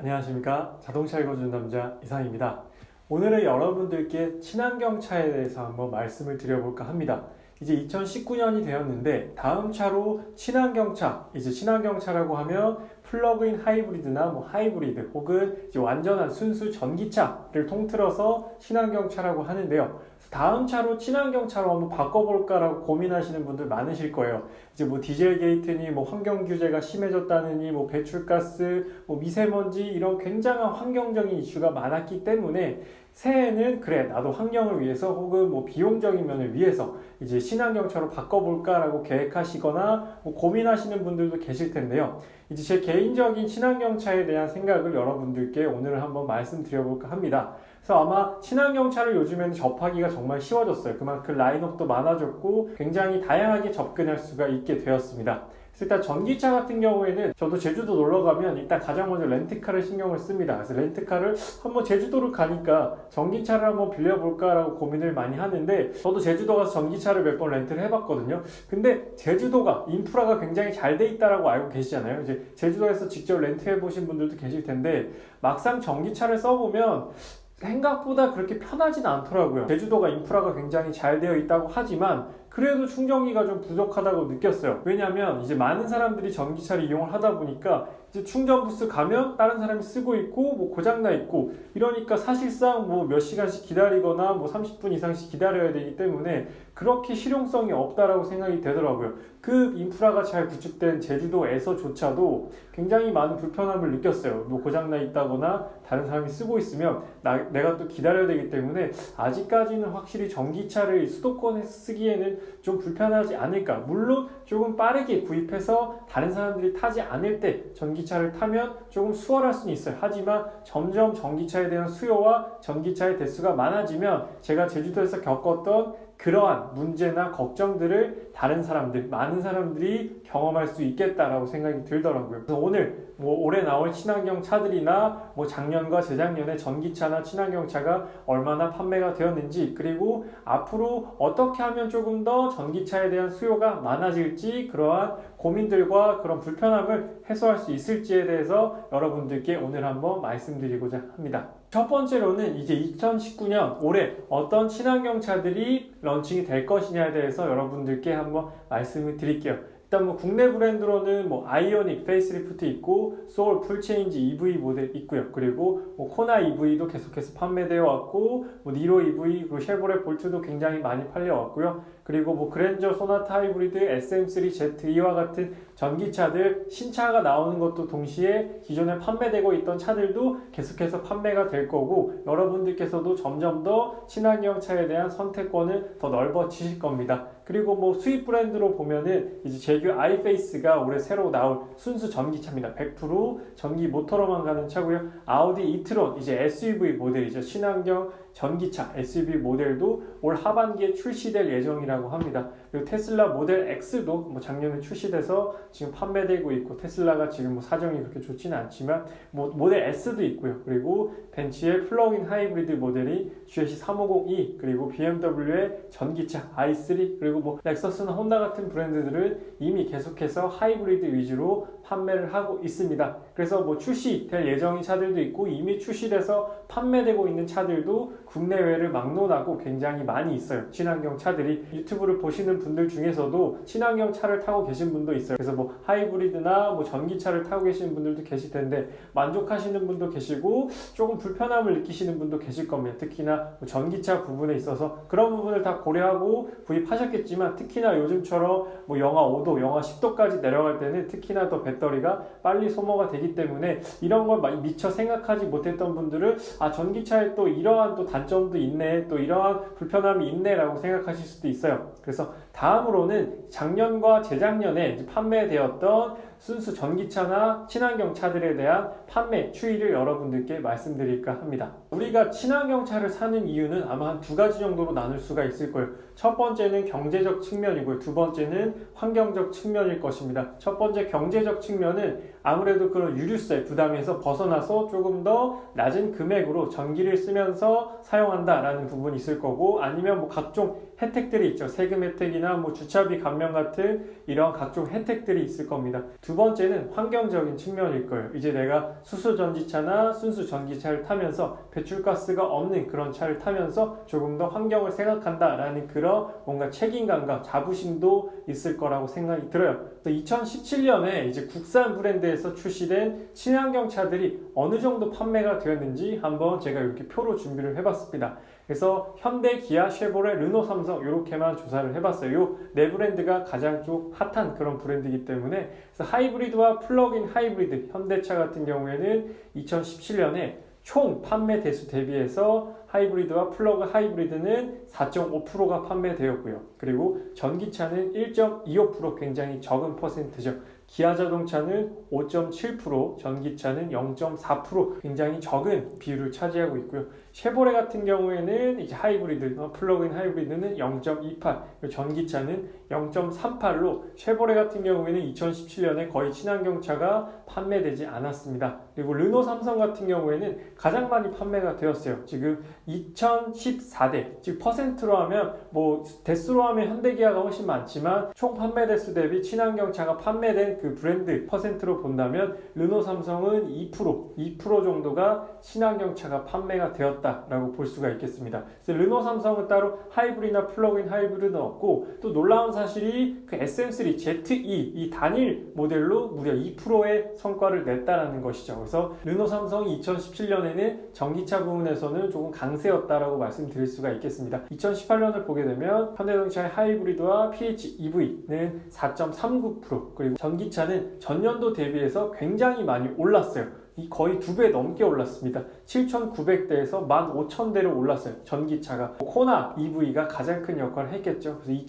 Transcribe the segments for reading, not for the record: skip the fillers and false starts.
안녕하십니까. 자동차 읽어주는 남자 이상입니다. 오늘은 여러분들께 친환경차에 대해서 한번 말씀을 드려볼까 합니다. 이제 2019년이 되었는데 다음 차로 친환경차, 이제 친환경차라고 하면 플러그인 하이브리드나 하이브리드 혹은 이제 완전한 순수 전기차를 통틀어서 친환경차라고 하는데요. 다음 차로 친환경차로 한번 바꿔볼까라고 고민하시는 분들 많으실 거예요. 이제 디젤 게이트니 환경 규제가 심해졌다느니 배출가스, 미세먼지 이런 굉장한 환경적인 이슈가 많았기 때문에 새해에는 그래 나도 환경을 위해서 혹은 비용적인 면을 위해서 이제 친환경차로 바꿔볼까라고 계획하시거나 고민하시는 분들도 계실 텐데요. 이제 제 개인적인 친환경차에 대한 생각을 여러분들께 오늘 한번 말씀드려볼까 합니다. 그래서 아마 친환경차를 요즘에는 접하기가 정말 쉬워졌어요. 그만큼 라인업도 많아졌고 굉장히 다양하게 접근할 수가 있게 되었습니다. 그래서 일단 전기차 같은 경우에는 저도 제주도 놀러 가면 일단 가장 먼저 렌트카를 신경을 씁니다. 그래서 렌트카를 한번 제주도를 가니까 전기차를 한번 빌려볼까라고 고민을 많이 하는데 저도 제주도 가서 전기차를 몇 번 렌트를 해봤거든요. 근데 제주도가 인프라가 굉장히 잘 돼 있다라고 알고 계시잖아요. 이제 제주도에서 직접 렌트해 보신 분들도 계실 텐데 막상 전기차를 써보면 생각보다 그렇게 편하진 않더라고요. 제주도가 인프라가 굉장히 잘 되어 있다고 하지만 그래도 충전기가 좀 부족하다고 느꼈어요. 왜냐하면 이제 많은 사람들이 전기차를 이용을 하다 보니까 이제 충전 부스 가면 다른 사람이 쓰고 있고 고장나 있고 이러니까 사실상 몇 시간씩 기다리거나 30분 이상씩 기다려야 되기 때문에 그렇게 실용성이 없다라고 생각이 되더라고요. 그 인프라가 잘 구축된 제주도에서조차도 굉장히 많은 불편함을 느꼈어요. 고장나 있다거나 다른 사람이 쓰고 있으면 내가 또 기다려야 되기 때문에 아직까지는 확실히 전기차를 수도권에서 쓰기에는 좀 불편하지 않을까. 물론 조금 빠르게 구입해서 다른 사람들이 타지 않을 때 전기차를 타면 조금 수월할 수는 있어요. 하지만 점점 전기차에 대한 수요와 전기차의 대수가 많아지면 제가 제주도에서 겪었던 그러한 문제나 걱정들을 다른 사람들, 많은 사람들이 경험할 수 있겠다라고 생각이 들더라고요. 그래서 오늘 올해 나올 친환경 차들이나 작년과 재작년에 전기차나 친환경 차가 얼마나 판매가 되었는지, 그리고 앞으로 어떻게 하면 조금 더 전기차에 대한 수요가 많아질지, 그러한 고민들과 그런 불편함을 해소할 수 있을지에 대해서 여러분들께 오늘 한번 말씀드리고자 합니다. 첫 번째로는 이제 2019년 올해 어떤 친환경 차들이 런칭이 될 것이냐에 대해서 여러분들께 한번 말씀을 드릴게요. 일단 국내 브랜드로는 아이오닉 페이스리프트 있고 소울 풀체인지 EV 모델 있고요. 그리고 코나 EV도 계속해서 판매되어 왔고 니로 EV 그리고 쉐보레 볼트도 굉장히 많이 팔려 왔고요. 그리고 그랜저 소나타 하이브리드 SM3 Z2와 같은 전기차들 신차가 나오는 것도 동시에 기존에 판매되고 있던 차들도 계속해서 판매가 될 거고 여러분들께서도 점점 더 친환경 차에 대한 선택권을 더 넓어지실 겁니다. 그리고 수입 브랜드로 보면은 이제 제규 아이페이스가 올해 새로 나올 순수 전기차입니다. 100% 전기 모터로만 가는 차고요. 아우디 이트론 이제 SUV 모델이죠. 친환경 전기차 SUV 모델도 올 하반기에 출시될 예정이라고 합니다. 그리고 테슬라 모델 X도 작년에 출시돼서 지금 판매되고 있고 테슬라가 지금 사정이 그렇게 좋지는 않지만 모델 S도 있고요. 그리고 벤츠의 플러그인 하이브리드 모델이 GLC350e 그리고 BMW의 전기차 i3 그리고 렉서스나 혼다 같은 브랜드들은 이미 계속해서 하이브리드 위주로 판매를 하고 있습니다. 그래서 출시될 예정인 차들도 있고 이미 출시돼서 판매되고 있는 차들도 국내외를 막론하고 굉장히 많이 있어요. 친환경 차들이 유튜브를 보시는 분들 중에서도 친환경 차를 타고 계신 분도 있어요. 그래서 하이브리드나 전기차를 타고 계시는 분들도 계실 텐데 만족하시는 분도 계시고 조금 불편함을 느끼시는 분도 계실 겁니다. 특히나 전기차 부분에 있어서 그런 부분을 다 고려하고 구입하셨겠지만 특히나 요즘처럼 영하 5도, 영하 10도까지 내려갈 때는 특히나 더 배터리가 빨리 소모가 되기 때문에 이런 걸 미처 생각하지 못했던 분들은 전기차에 또 이러한 또 단점도 있네, 또 이러한 불편함이 있네 라고 생각하실 수도 있어요. 그래서 다음으로는 작년과 재작년에 판매되었던 순수 전기차나 친환경 차들에 대한 판매 추이를 여러분들께 말씀드릴까 합니다. 우리가 친환경 차를 사는 이유는 아마 한 두 가지 정도로 나눌 수가 있을 거예요. 첫 번째는 경제적 측면이고요. 두 번째는 환경적 측면일 것입니다. 첫 번째 경제적 측면은 아무래도 그런 유류세 부담에서 벗어나서 조금 더 낮은 금액으로 전기를 쓰면서 사용한다라는 부분이 있을 거고 아니면 각종 혜택들이 있죠. 세금 혜택이나 뭐 주차비 감면 같은 이런 각종 혜택들이 있을 겁니다. 두 번째는 환경적인 측면일 거예요. 이제 내가 수소 전지차나 순수 전기차를 타면서 배출가스가 없는 그런 차를 타면서 조금 더 환경을 생각한다라는 그런 뭔가 책임감과 자부심도 있을 거라고 생각이 들어요. 2017년에 이제 국산 브랜드에서 출시된 친환경 차들이 어느 정도 판매가 되었는지 한번 제가 이렇게 표로 준비를 해봤습니다. 그래서 현대, 기아, 쉐보레, 르노, 삼성 이렇게만 조사를 해봤어요. 요 네 브랜드가 가장 좀 핫한 그런 브랜드이기 때문에 그래서 하이브리드와 플러그인 하이브리드, 현대차 같은 경우에는 2017년에 총 판매 대수 대비해서 하이브리드와 플러그 하이브리드는 4.5%가 판매되었고요. 그리고 전기차는 1.25% 굉장히 적은 퍼센트죠. 기아 자동차는 5.7%, 전기차는 0.4% 굉장히 적은 비율을 차지하고 있고요. 쉐보레 같은 경우에는 이제 하이브리드, 플러그인 하이브리드는 0.28, 전기차는 0.38로 쉐보레 같은 경우에는 2017년에 거의 친환경차가 판매되지 않았습니다. 그리고 르노, 삼성 같은 경우에는 가장 많이 판매가 되었어요. 지금 2014대, 즉 퍼센트로 하면 뭐 대수로 하면 현대기아가 훨씬 많지만 총 판매 대수 대비 친환경차가 판매된 그 브랜드 퍼센트로 본다면 르노, 삼성은 2% 정도가 친환경차가 판매가 되었다라고 볼 수가 있겠습니다. 그래서 르노, 삼성은 따로 하이브리드나 플러그인 하이브리드는 없고 또 놀라운 사실이 그 SM3 ZE 이 단일 모델로 무려 2%의 성과를 냈다라는 것이죠. 그래서 르노, 삼성이 2017년에는 전기차 부분에서는 조금 강세였다라고 말씀드릴 수가 있겠습니다. 2018년을 보게 되면 현대자동차의 하이브리드와 PHEV는 4.39% 그리고 전기차는 전년도 대비해서 굉장히 많이 올랐어요. 거의 2배 넘게 올랐습니다. 7,900대에서 15,000대로 올랐어요. 전기차가. 코나 EV가 가장 큰 역할을 했겠죠. 그래서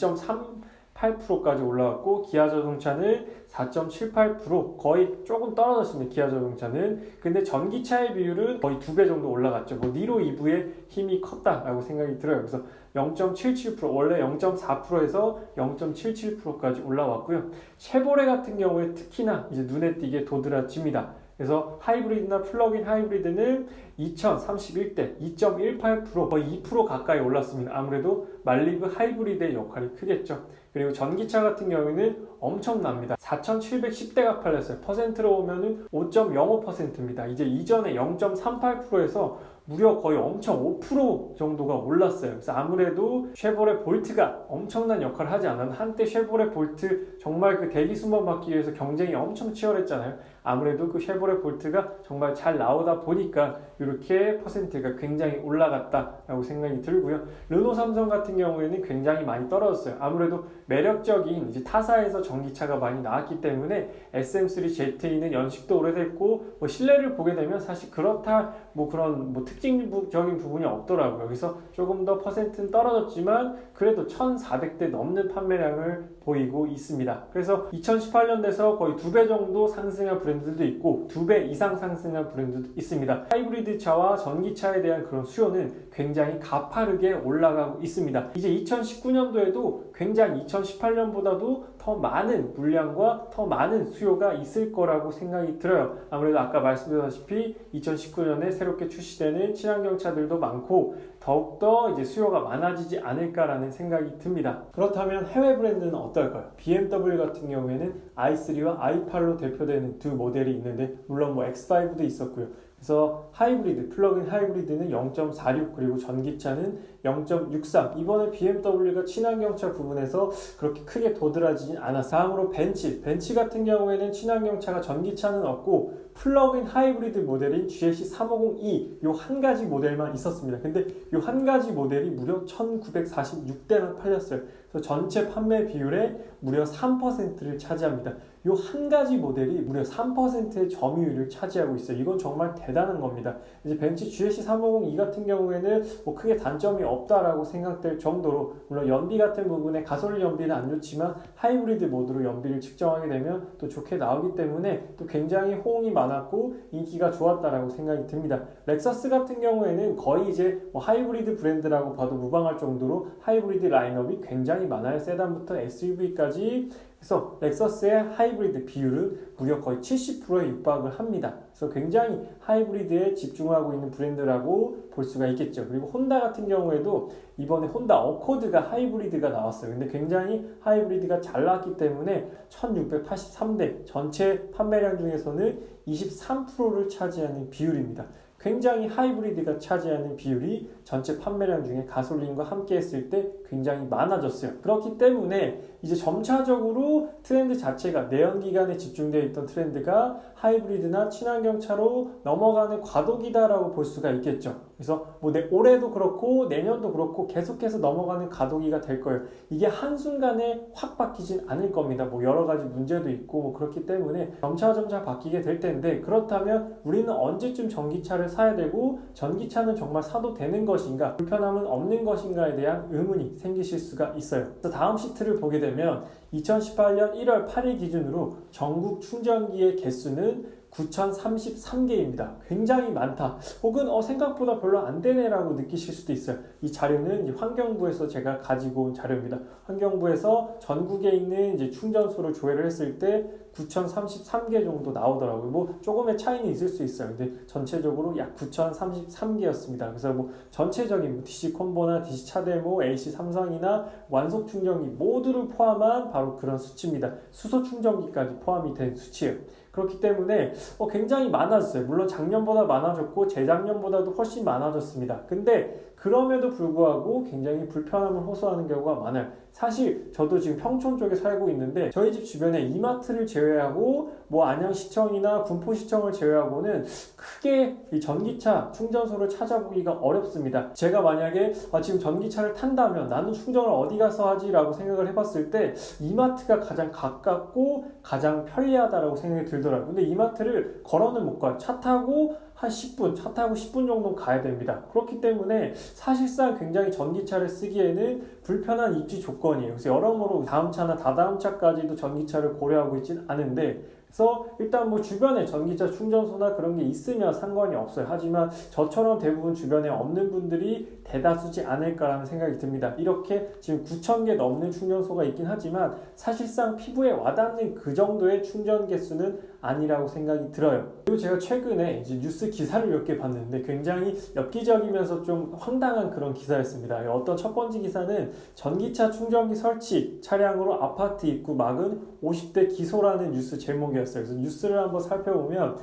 2.38%까지 올라왔고 기아 자동차는 4.78% 거의 조금 떨어졌습니다. 기아 자동차는. 근데 전기차의 비율은 거의 2배 정도 올라갔죠. 뭐 니로 EV의 힘이 컸다라고 생각이 들어요. 그래서 0.77% 원래 0.4%에서 0.77%까지 올라왔고요. 쉐보레 같은 경우에 특히나 이제 눈에 띄게 도드라집니다. 그래서 하이브리드나 플러그인 하이브리드는 2031대 2.18% 거의 2% 가까이 올랐습니다. 아무래도 말리브 하이브리드의 역할이 크겠죠. 그리고 전기차 같은 경우에는 엄청납니다. 4,710대가 팔렸어요. 퍼센트로 보면은 5.05%입니다. 이제 이전에 0.38%에서 무려 거의 엄청 5% 정도가 올랐어요. 그래서 아무래도 쉐보레 볼트가 엄청난 역할을 하지 않았나. 한때 쉐보레 볼트 정말 그 대기 순번 받기 위해서 경쟁이 엄청 치열했잖아요. 아무래도 그 쉐보레 볼트가 정말 잘 나오다 보니까 이렇게 퍼센트가 굉장히 올라갔다라고 생각이 들고요. 르노, 삼성 같은 경우에는 굉장히 많이 떨어졌어요. 아무래도 매력적인 이제 타사에서 전기차가 많이 나왔기 때문에 SM3 ZE는 연식도 오래됐고 뭐 실내를 보게 되면 사실 그렇다 뭐 그런 뭐 특징적인 부분이 없더라고요. 그래서 조금 더 퍼센트는 떨어졌지만 그래도 1,400대 넘는 판매량을 보이고 있습니다. 그래서 2018년 돼서 거의 2배 정도 상승한 브랜드도 있고 2배 이상 상승한 브랜드도 있습니다. 하이브리드 차와 전기차에 대한 그런 수요는 굉장히 가파르게 올라가고 있습니다. 이제 2019년도에도 굉장히 2018년보다도 더 많은 물량과 더 많은 수요가 있을 거라고 생각이 들어요. 아무래도 아까 말씀드렸다시피 2019년에 새롭게 출시되는 친환경 차들도 많고 더욱더 이제 수요가 많아지지 않을까라는 생각이 듭니다. 그렇다면 해외 브랜드는 어떨까요? BMW 같은 경우에는 i3와 i8로 대표되는 두 모델이 있는데 물론 뭐 X5도 있었고요. 그래서 하이브리드, 플러그인 하이브리드는 0.46 그리고 전기차는 0.63 이번에 BMW가 친환경차 부분에서 그렇게 크게 도드라지진 않았어요. 다음으로 벤츠 같은 경우에는 친환경차가 전기차는 없고 플러그인 하이브리드 모델인 GLC 350e 요 한 가지 모델만 있었습니다. 근데 요 한 가지 모델이 무려 1946대나 팔렸어요. 그래서 전체 판매 비율의 무려 3%를 차지합니다. 요 한 가지 모델이 무려 3%의 점유율을 차지하고 있어요. 이건 정말 대단한 겁니다. 이제 벤츠 GLC 350e 같은 경우에는 뭐 크게 단점이 없다라고 생각될 정도로 물론 연비 같은 부분에 가솔린 연비는 안 좋지만 하이브리드 모드로 연비를 측정하게 되면 또 좋게 나오기 때문에 또 굉장히 호응이 많았고 인기가 좋았다라고 생각이 듭니다. 렉서스 같은 경우에는 거의 이제 뭐 하이브리드 브랜드라고 봐도 무방할 정도로 하이브리드 라인업이 굉장히 많아요. 세단부터 SUV까지. 그래서 렉서스의 하이브리드 비율은 무려 거의 70%에 육박을 합니다. 그래서 굉장히 하이브리드에 집중하고 있는 브랜드라고 볼 수가 있겠죠. 그리고 혼다 같은 경우에도 이번에 혼다 어코드가 하이브리드가 나왔어요. 근데 굉장히 하이브리드가 잘 나왔기 때문에 1683대 전체 판매량 중에서는 23%를 차지하는 비율입니다. 굉장히 하이브리드가 차지하는 비율이 전체 판매량 중에 가솔린과 함께 했을 때 굉장히 많아졌어요. 그렇기 때문에 이제 점차적으로 트렌드 자체가 내연기관에 집중되어 있던 트렌드가 하이브리드나 친환경차로 넘어가는 과도기다라고 볼 수가 있겠죠. 그래서 뭐 올해도 그렇고 내년도 그렇고 계속해서 넘어가는 과도기가 될 거예요. 이게 한순간에 확 바뀌진 않을 겁니다. 뭐 여러 가지 문제도 있고 뭐 그렇기 때문에 점차 바뀌게 될 텐데, 그렇다면 우리는 언제쯤 전기차를 사야 되고 전기차는 정말 사도 되는 것인가, 불편함은 없는 것인가에 대한 의문이 생기실 수가 있어요. 그래서 다음 시트를 보게 되면 2018년 1월 8일 기준으로 전국 충전기의 개수는 9,033개입니다. 굉장히 많다. 혹은 생각보다 별로 안 되네라고 느끼실 수도 있어요. 이 자료는 환경부에서 제가 가지고 온 자료입니다. 환경부에서 전국에 있는 이제 충전소를 조회를 했을 때 9,033개 정도 나오더라고요. 뭐 조금의 차이는 있을 수 있어요. 근데 전체적으로 약 9,033개였습니다. 그래서 뭐 전체적인 DC 콤보나 DC 차데모, AC 삼성이나 완속 충전기 모두를 포함한 바로 그런 수치입니다. 수소 충전기까지 포함이 된 수치예요. 그렇기 때문에 굉장히 많아졌어요. 물론 작년보다 많아졌고 재작년보다도 훨씬 많아졌습니다. 근데 그럼에도 불구하고 굉장히 불편함을 호소하는 경우가 많아요. 사실 저도 지금 평촌 쪽에 살고 있는데 저희 집 주변에 이마트를 제외하고 뭐 안양시청이나 군포시청을 제외하고는 크게 이 전기차 충전소를 찾아보기가 어렵습니다. 제가 만약에 지금 전기차를 탄다면 나는 충전을 어디 가서 하지? 라고 생각을 해봤을 때 이마트가 가장 가깝고 가장 편리하다라고 생각이 들더라고요. 근데 이마트를 걸어는 못 가요. 차 타고 10분 정도 가야 됩니다. 그렇기 때문에 사실상 굉장히 전기차를 쓰기에는 불편한 입지 조건이에요. 그래서 여러모로 다음 차나 다다음 차까지도 전기차를 고려하고 있진 않은데, 그래서 일단 뭐 주변에 전기차 충전소나 그런 게 있으면 상관이 없어요. 하지만 저처럼 대부분 주변에 없는 분들이 대다수지 않을까라는 생각이 듭니다. 이렇게 지금 9,000개 넘는 충전소가 있긴 하지만 사실상 피부에 와닿는 그 정도의 충전 개수는 아니라고 생각이 들어요. 그리고 제가 최근에 이제 뉴스 기사를 몇 개 봤는데 굉장히 엽기적이면서 좀 황당한 그런 기사였습니다. 어떤 첫 번째 기사는 전기차 충전기 설치 차량으로 아파트 입구 막은 50대 기소라는 뉴스 제목이었어요. 그래서 뉴스를 한번 살펴보면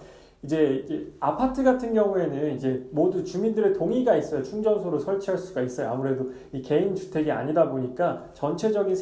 이제 아파트 같은 경우에는 이제 모두 주민들의 동의가 있어야 충전소를 설치할 수가 있어요. 아무래도 이 개인 주택이 아니다 보니까 전체적인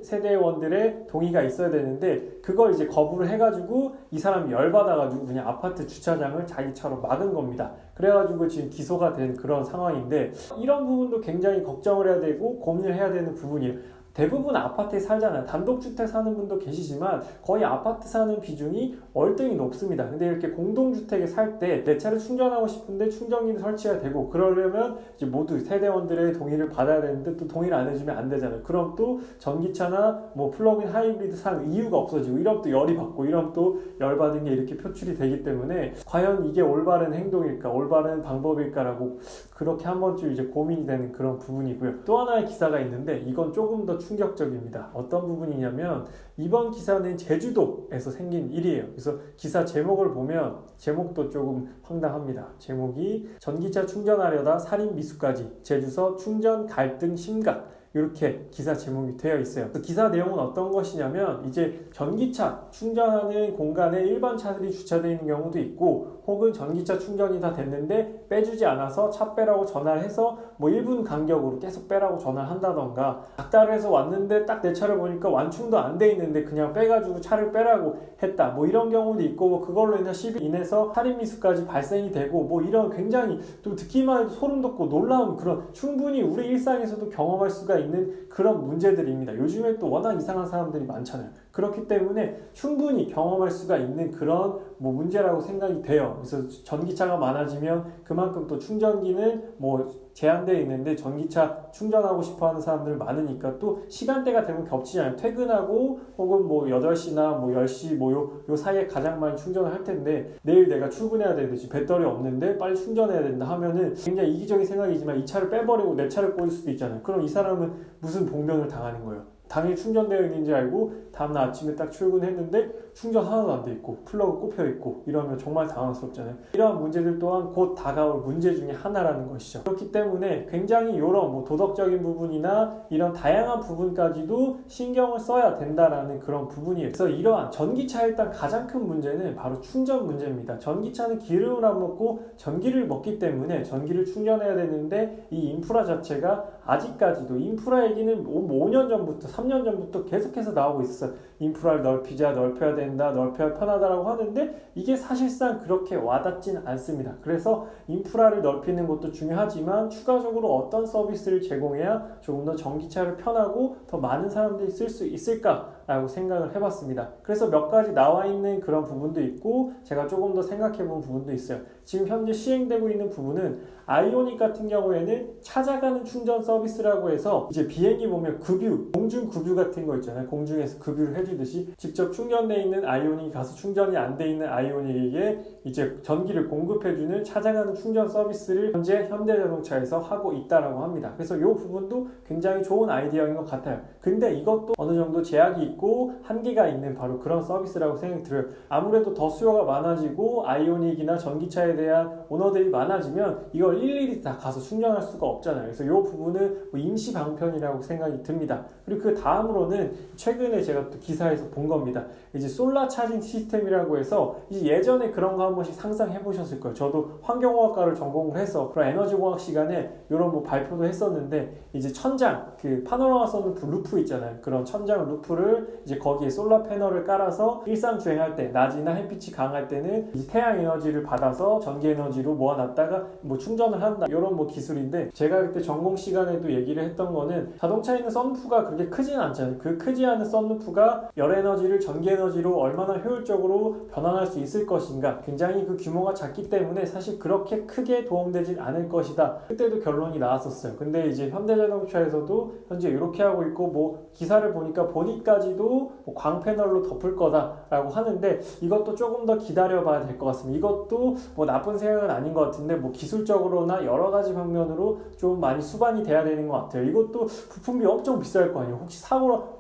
세대원들의 동의가 있어야 되는데 그걸 이제 거부를 해가지고 이 사람이 열받아가지고 그냥 아파트 주차장을 자기 차로 막은 겁니다. 그래가지고 지금 기소가 된 그런 상황인데, 이런 부분도 굉장히 걱정을 해야 되고 고민을 해야 되는 부분이에요. 대부분 아파트에 살잖아요. 단독주택 사는 분도 계시지만 거의 아파트 사는 비중이 월등히 높습니다. 근데 이렇게 공동주택에 살 때 내 차를 충전하고 싶은데 충전기를 설치해야 되고, 그러려면 이제 모두 세대원들의 동의를 받아야 되는데 또 동의를 안 해주면 안 되잖아요. 그럼 또 전기차나 뭐 플러그인 하이브리드 살 이유가 없어지고, 이러면 또 열이 받고, 이러면 또 열받은 게 이렇게 표출이 되기 때문에 과연 이게 올바른 행동일까, 올바른 방법일까라고 그렇게 한 번쯤 이제 고민이 되는 그런 부분이고요. 또 하나의 기사가 있는데 이건 조금 더 충격적입니다. 어떤 부분이냐면 이번 기사는 제주도에서 생긴 일이에요. 그래서 기사 제목을 보면 제목도 조금 황당합니다. 제목이 전기차 충전하려다 살인 미수까지 제주서 충전 갈등 심각, 이렇게 기사 제목이 되어 있어요. 기사 내용은 어떤 것이냐면 이제 전기차 충전하는 공간에 일반 차들이 주차되어 있는 경우도 있고, 혹은 전기차 충전이 다 됐는데 빼주지 않아서 차 빼라고 전화를 해서 뭐 1분 간격으로 계속 빼라고 전화를 한다던가, 닥달을 해서 왔는데 딱 내 차를 보니까 완충도 안 돼 있는데 그냥 빼가지고 차를 빼라고 했다, 뭐 이런 경우도 있고, 뭐 그걸로 인해서 살인 미수까지 발생이 되고, 뭐 이런 굉장히 또 듣기만 해도 소름 돋고 놀라운 그런, 충분히 우리 일상에서도 경험할 수가 있는 그런 문제들입니다. 요즘에 또 워낙 이상한 사람들이 많잖아요. 그렇기 때문에 충분히 경험할 수가 있는 그런 뭐 문제라고 생각이 돼요. 그래서 전기차가 많아지면 그만큼 또 충전기는 뭐 제한되어 있는데 전기차 충전하고 싶어 하는 사람들 많으니까 또 시간대가 되면 겹치지 않아요. 퇴근하고 혹은 뭐 8시나 뭐 10시 뭐 요 사이에 가장 많이 충전을 할 텐데, 내일 내가 출근해야 되는데 지금 배터리 없는데 빨리 충전해야 된다 하면은 굉장히 이기적인 생각이지만 이 차를 빼버리고 내 차를 꽂을 수도 있잖아요. 그럼 이 사람은 무슨 봉변을 당하는 거예요? 당연히 충전되어 있는지 알고 다음날 아침에 딱 출근했는데 충전 하나도 안 돼 있고 플러그 꼽혀 있고 이러면 정말 당황스럽잖아요. 이러한 문제들 또한 곧 다가올 문제 중에 하나라는 것이죠. 그렇기 때문에 굉장히 이런 뭐 도덕적인 부분이나 이런 다양한 부분까지도 신경을 써야 된다라는 그런 부분이에요. 그래서 이러한 전기차 일단 가장 큰 문제는 바로 충전 문제입니다. 전기차는 기름을 안 먹고 전기를 먹기 때문에 전기를 충전해야 되는데 이 인프라 자체가 아직까지도 인프라 얘기는 5년 전부터 3년 전부터 계속해서 나오고 있었어요. 인프라를 넓혀야 된다, 넓혀야 편하다라고 하는데 이게 사실상 그렇게 와닿진 않습니다. 그래서 인프라를 넓히는 것도 중요하지만 추가적으로 어떤 서비스를 제공해야 조금 더 전기차를 편하고 더 많은 사람들이 쓸 수 있을까라고 생각을 해봤습니다. 그래서 몇 가지 나와 있는 그런 부분도 있고 제가 조금 더 생각해본 부분도 있어요. 지금 현재 시행되고 있는 부분은 아이오닉 같은 경우에는 찾아가는 충전 서비스라고 해서 이제 비행기 보면 급유, 공중 급유 같은 거 있잖아요. 공중에서 급유를 해주듯이 직접 충전되어 있는 아이오닉이 가서 충전이 안 돼 있는 아이오닉에게 이제 전기를 공급해주는 찾아가는 충전 서비스를 현재 현대자동차에서 하고 있다라고 합니다. 그래서 이 부분도 굉장히 좋은 아이디어인 것 같아요. 근데 이것도 어느 정도 제약이 있고 한계가 있는 바로 그런 서비스라고 생각이 들어요. 아무래도 더 수요가 많아지고 아이오닉이나 전기차에 대한 오너들이 많아지면 이걸 일일이 다 가서 충전할 수가 없잖아요. 그래서 이 부분은 뭐 임시 방편이라고 생각이 듭니다. 그리고 그 다음으로는 최근에 제가 또 기사에서 본 겁니다. 이제 솔라 차징 시스템이라고 해서 이제 예전에 그런 거 한 번씩 상상해 보셨을 거예요. 저도 환경공학과를 전공을 해서 그런 에너지공학 시간에 이런 뭐 발표도 했었는데 이제 천장 그 파노라마 선루프 루프 있잖아요. 그런 천장 루프를 이제 거기에 솔라 패널을 깔아서 일상 주행할 때 낮이나 햇빛이 강할 때는 이제 태양 에너지를 받아서 전기 에너지로 모아놨다가 뭐 충전을 한다 이런 뭐 기술인데 제가 그때 전공 시간에도 얘기를 했던 거는 자동차에 있는 썬루프가 그렇게 크진 않잖아요. 그 크지 않은 썬루프가 열 에너지를 전기 에너지로 얼마나 효율적으로 변환할 수 있을 것인가 굉장히 그 규모가 작기 때문에 사실 그렇게 크게 도움되진 않을 것이다. 그때도 결론이 나왔었어요. 근데 이제 현대자동차에서도 현재 이렇게 하고 있고 뭐 기사를 보니까 보니까지도 뭐 광패널로 덮을 거다라고 하는데 이것도 조금 더 기다려봐야 될 것 같습니다. 이것도 뭐 나쁜 생각은 아닌 것 같은데 뭐 기술적으로나 여러 가지 방면으로 좀 많이 수반이 돼야 되는 것 같아요. 이것도 부품비 엄청 비쌀 거 아니에요. 혹시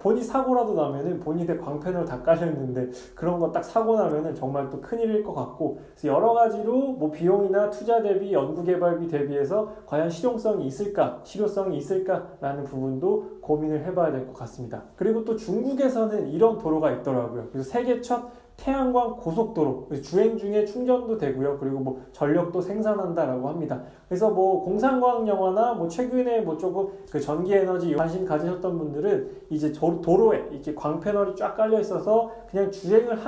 본이 사고라도 나면은 본인의 광패널 다 깔려 있는데 그런 거 딱 사고 나면은 정말 또 큰일일 것 같고 그래서 여러 가지로 뭐 비용이나 투자 대비 연구개발비 대비해서 과연 실용성이 있을까라는 부분도 고민을 해봐야 될 것 같습니다. 그리고 또 중국에서는 이런 도로가 있더라고요. 그래서 세계 첫 태양광 고속도로 주행 중에 충전도 되고요. 그리고 뭐 전력도 생산한다라고 합니다. 그래서 뭐 공상과학 영화나 뭐 최근에 뭐 조금 그 전기 에너지 관심 가지셨던 분들은 이제 도로에 이렇게 광패널이 쫙 깔려 있어서 그냥 주행을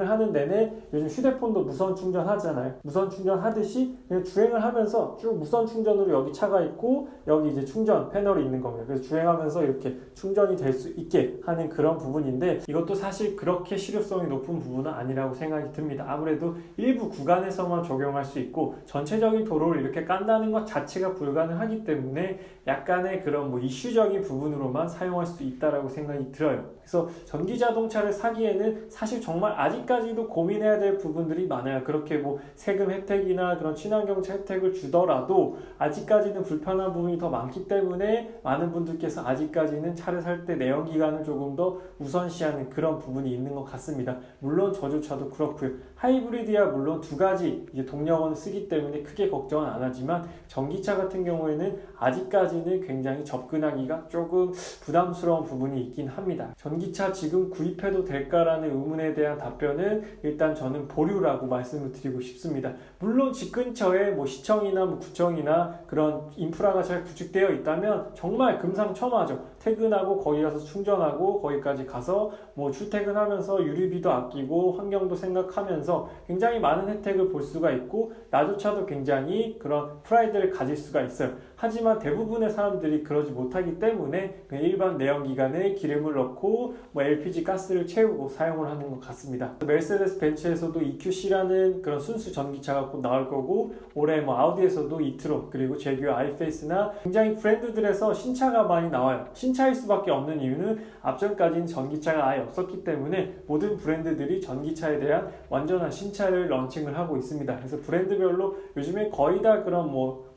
하는 내내 요즘 휴대폰도 무선 충전하잖아요. 무선 충전하듯이 그냥 주행을 하면서 쭉 무선 충전으로 여기 차가 있고 여기 이제 충전 패널이 있는 겁니다. 그래서 주행하면서 이렇게 충전이 될 수 있게 하는 그런 부분인데 이것도 사실 그렇게 실효성이 높은 부분은 아니라고 생각이 듭니다. 아무래도 일부 구간에서만 적용할 수 있고 전체적인 도로를 이렇게 깐다는 것 자체가 불가능하기 때문에 약간의 그런 뭐 이슈적인 부분으로만 사용할 수 있다라고 생각이 들어요. 그래서 전기 자동차를 사기에는 사실 정말 아직까지도 고민해야 될 부분들이 많아요. 그렇게 뭐 세금 혜택이나 그런 친환경차 혜택을 주더라도 아직까지는 불편한 부분이 더 많기 때문에 많은 분들께서 아직까지는 차를 살 때 내연기관을 조금 더 우선시하는 그런 부분이 있는 것 같습니다. 물론 저주차도 그렇고요. 하이브리드야 물론 두 가지 이제 동력원을 쓰기 때문에 크게 걱정은 안 하지만 전기차 같은 경우에는 아직까지는 굉장히 접근하기가 조금 부담스러운 부분이 있긴 합니다. 전기차 지금 구입해도 될까라는 의문에 대한 답변은 일단 저는 보류라고 말씀을 드리고 싶습니다. 물론 집 근처에 뭐 시청이나 뭐 구청이나 그런 인프라가 잘 구축되어 있다면 정말 금상첨화죠. 퇴근하고 거기 가서 충전하고 거기까지 가서 뭐 출퇴근하면서 유류비도 아끼고 환경도 생각하면서 굉장히 많은 혜택을 볼 수가 있고 나조차도 굉장히 그런 프라이드를 가질 수가 있어요. 하지만 대부분의 사람들이 그러지 못하기 때문에 그냥 일반 내연기관에 기름을 넣고 뭐 LPG 가스를 채우고 사용을 하는 것 같습니다. 메르세데스 벤츠에서도 EQC라는 그런 순수 전기차가 곧 나올 거고 올해 뭐 아우디에서도 이트론 그리고 제규어 아이페이스나 굉장히 브랜드들에서 신차가 많이 나와요. 신차일 수밖에 없는 이유는 앞전까지는 전기차가 아예 없었기 때문에 모든 브랜드들이 전기차에 대한 완전 완전한 신차를 런칭을 하고 있습니다. 그래서 브랜드별로 요즘에 거의 다 그런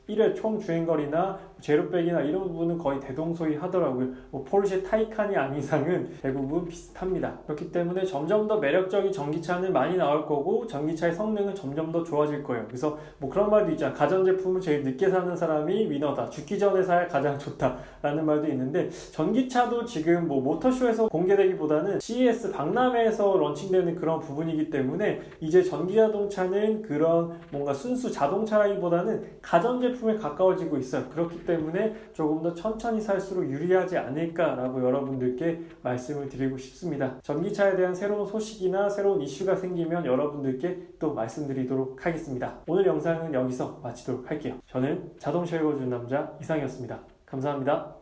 1회 총 주행거리나 제로백이나 이런 부분은 거의 대동소이하더라고요. 포르쉐 타이칸이 아닌 이상은 대부분 비슷합니다. 그렇기 때문에 점점 더 매력적인 전기차는 많이 나올 거고 전기차의 성능은 점점 더 좋아질 거예요. 그래서 그런 말도 있잖아. 가전제품을 제일 늦게 사는 사람이 위너다. 죽기 전에 사야 가장 좋다라는 말도 있는데 전기차도 지금 모터쇼에서 공개되기보다는 CES 박람회에서 런칭되는 그런 부분이기 때문에 이제 전기자동차는 그런 뭔가 순수 자동차라기보다는 가전제품에 가까워지고 있어요. 그렇기 때문에 조금 더 천천히 살수록 유리하지 않을까라고 여러분들께 말씀을 드리고 싶습니다. 전기차에 대한 새로운 소식이나 새로운 이슈가 생기면 여러분들께 또 말씀드리도록 하겠습니다. 오늘 영상은 여기서 마치도록 할게요. 저는 자동차 읽어주는 남자 이상이었습니다. 감사합니다.